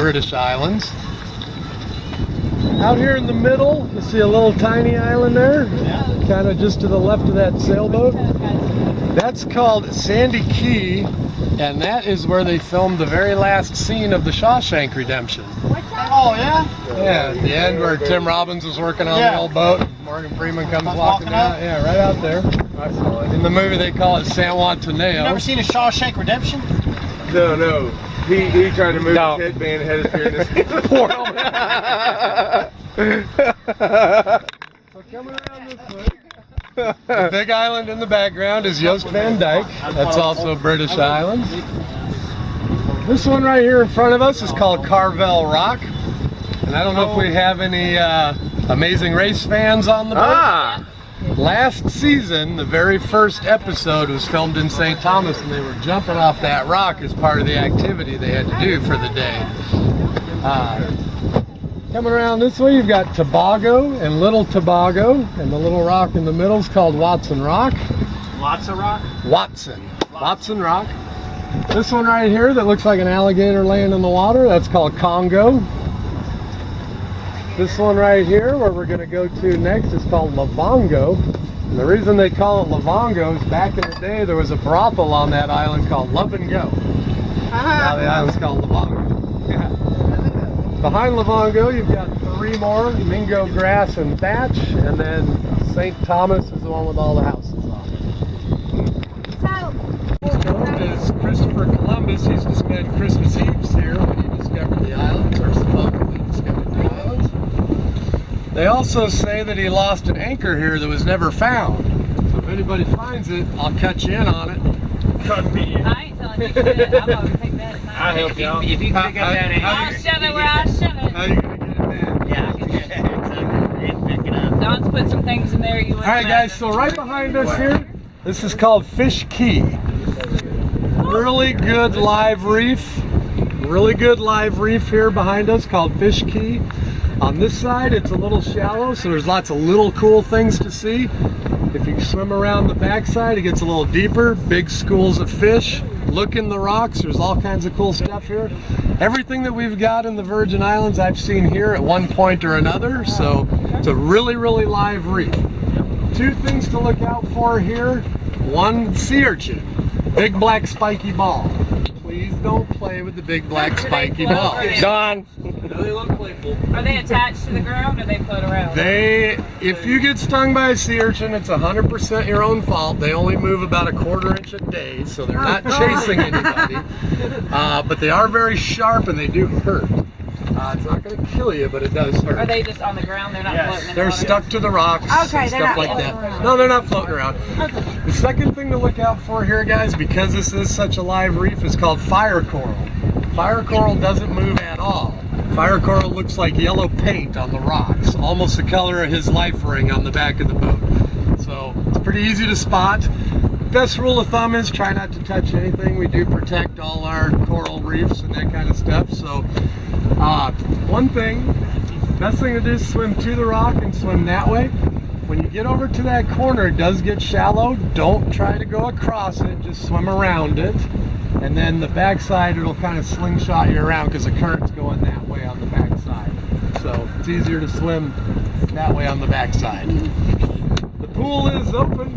British Islands. Out here in the middle, you see a little tiny island there, kind of just to the left of that sailboat. That's called Sandy Key, and that is where they filmed the very last scene of the Shawshank Redemption. Oh, yeah? Yeah, at the end where Tim Robbins was working on the old boat, Morgan Freeman comes walking out. Yeah, right out there. I saw it. In the movie they call it San Juantaneo. You never seen a Shawshank Redemption? No. He tried to move his headband, had his hair in his Poor So coming around this way. The big island in the background is Joost van Dyke. That's also British Islands. This one right here in front of us is called Carvel Rock. And I don't know if we have any Amazing Race fans on the boat. Last season, the very first episode was filmed in St. Thomas, and they were jumping off that rock as part of the activity they had to do for the day. Coming around this way, you've got Tobago and Little Tobago, and the little rock in the middle is called Watson Rock. Lots of rock? Watson Rock. This one right here that looks like an alligator laying in the water, that's called Congo. This one right here, where we're going to go to next, is called Lavongo. And the reason they call it Lavongo is back in the day there was a brothel on that island called Love and Go. Now the island's called Lavongo. Yeah. Behind Lavongo, you've got three more, Mingo, Grass, and Thatch, and then St. Thomas is the one with all the houses on it. This is Christopher Columbus. He used to spend Christmas Eves here when he discovered the islands, or supposedly discovered the islands. They also say that he lost an anchor here that was never found. So if anybody finds it, I'll cut you in on it. Cut me in. I ain't telling you shit. I'm gonna pick that. I'll help y'all. If you can pick up that anchor. I'll shove it where I shove it. How are you going to get it back? Yeah, I can get that. Pick it up. Don's put some things in there you wouldn't Alright guys, so right behind us here, this is called Fish Key. Really good live reef. Really good live reef here behind us called Fish Key. On this side, it's a little shallow, so there's lots of little cool things to see. If you swim around the backside, it gets a little deeper. Big schools of fish. Look in the rocks. There's all kinds of cool stuff here. Everything that we've got in the Virgin Islands, I've seen here at one point or another. So it's a really, really live reef. Two things to look out for here. One, sea urchin. Big black spiky ball. Please don't play with the big black spiky ball. Don. They look playful. Are they attached to the ground or they float around? If you get stung by a sea urchin, it's 100% your own fault. They only move about a quarter inch a day, so they're not chasing anybody. But they are very sharp and they do hurt. It's not going to kill you, but it does hurt. Are they just on the ground? They're not floating in the They're water? stuck to the rocks, Okay, they're stuff not like that. floating around. No, they're not floating around. Okay. The second thing to look out for here, guys, because this is such a live reef, is called fire coral. Fire coral doesn't move at all. Fire coral looks like yellow paint on the rocks, almost the color of his life ring on the back of the boat. So it's pretty easy to spot. Best rule of thumb is try not to touch anything. We do protect all our coral reefs and that kind of stuff. So one thing, best thing to do is swim to the rock and swim that way. When you get over to that corner, it does get shallow. Don't try to go across it, just swim around it. And then the backside, it'll kind of slingshot you around because the current's going that way on the backside. So it's easier to swim that way on the backside. The pool is open.